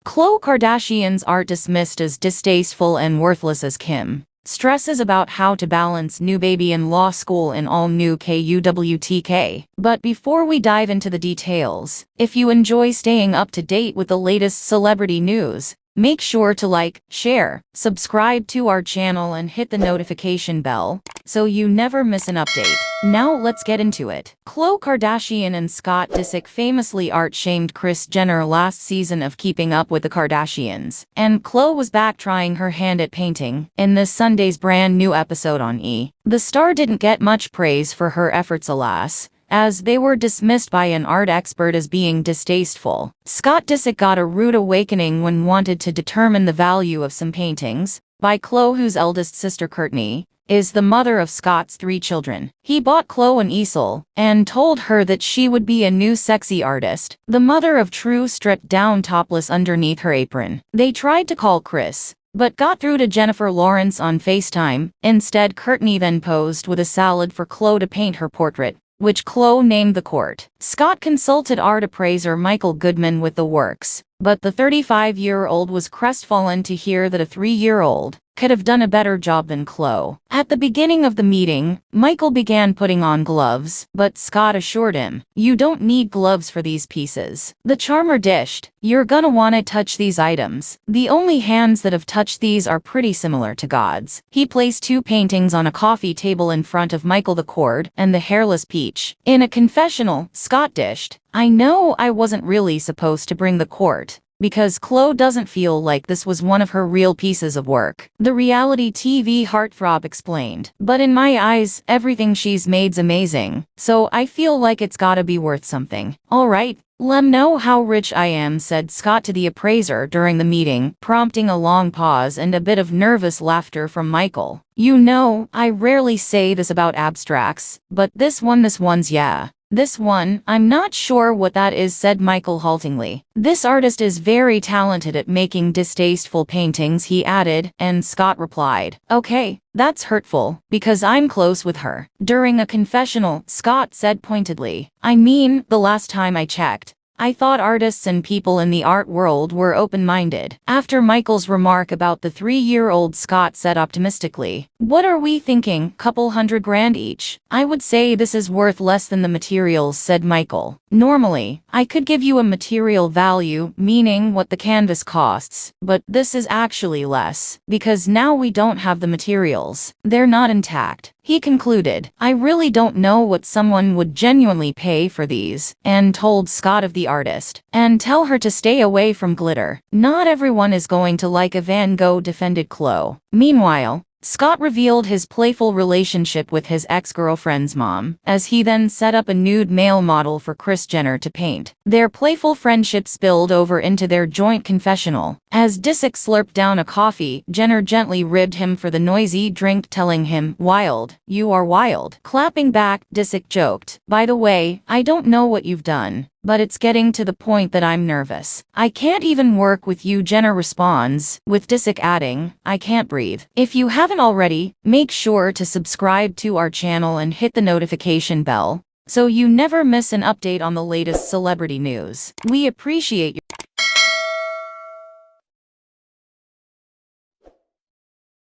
Khloe Kardashians are dismissed as distasteful and worthless as Kim stresses about how to balance new baby and law school in all new KUWTK. But before we dive into the details, if you enjoy staying up to date with the latest celebrity news, make sure to like, share, subscribe to our channel and hit the notification bell so you never miss an update. Now let's get into it. Khloe Kardashian and Scott Disick famously art-shamed Kris Jenner last season of Keeping Up with the Kardashians, and Khloe was back trying her hand at painting in this Sunday's brand new episode on E! The star didn't get much praise for her efforts, alas, as they were dismissed by an art expert as being distasteful. Scott Disick got a rude awakening when wanted to determine the value of some paintings by Khloe, whose eldest sister Kourtney is the mother of Scott's 3 children. He bought Khloe an easel and told her that she would be a new sexy artist. The mother of True stripped down topless underneath her apron. They tried to call Kris, but got through to Jennifer Lawrence on FaceTime. Instead, Kourtney then posed with a salad for Khloe to paint her portrait, which Khloe named The Court. Scott consulted art appraiser Michael Goodman with the works, but the 35-year-old was crestfallen to hear that a 3-year-old could have done a better job than Khloe. At the beginning of the meeting, Michael began putting on gloves, but Scott assured him, "You don't need gloves for these pieces." The charmer dished, "You're gonna wanna touch these items. The only hands that have touched these are pretty similar to God's." He placed 2 paintings on a coffee table in front of Michael, the Cord and the Hairless Peach. In a confessional, Scott dished, "I know I wasn't really supposed to bring the Court, because Khloe doesn't feel like this was one of her real pieces of work." The reality TV heartthrob explained, "But in my eyes, everything she's made's amazing, so I feel like it's gotta be worth something." "Alright, lem know how rich I am," said Scott to the appraiser during the meeting, prompting a long pause and a bit of nervous laughter from Michael. "You know, I rarely say this about abstracts, but this one's yeah. This one, I'm not sure what that is," said Michael haltingly. "This artist is very talented at making distasteful paintings," he added, and Scott replied, "Okay, that's hurtful, because I'm close with her." During a confessional, Scott said pointedly, "I mean, the last time I checked, I thought artists and people in the art world were open-minded." After Michael's remark about the 3-year-old, Scott said optimistically, "What are we thinking, couple $100,000 each?" "I would say this is worth less than the materials," said Michael. "Normally, I could give you a material value, meaning what the canvas costs, but this is actually less, because now we don't have the materials. They're not intact." He concluded, "I really don't know what someone would genuinely pay for these," and told Scott of the artist, "And tell her to stay away from glitter. Not everyone is going to like a Van Gogh," defended Khloe. Meanwhile, Scott revealed his playful relationship with his ex-girlfriend's mom, as he then set up a nude male model for Kris Jenner to paint. Their playful friendship spilled over into their joint confessional. As Disick slurped down a coffee, Jenner gently ribbed him for the noisy drink, telling him, "Wild, you are wild." Clapping back, Disick joked, "By the way, I don't know what you've done, but it's getting to the point that I'm nervous. I can't even work with you," Jenner responds, with Disick adding, "I can't breathe." If you haven't already, make sure to subscribe to our channel and hit the notification bell so you never miss an update on the latest celebrity news. We appreciate your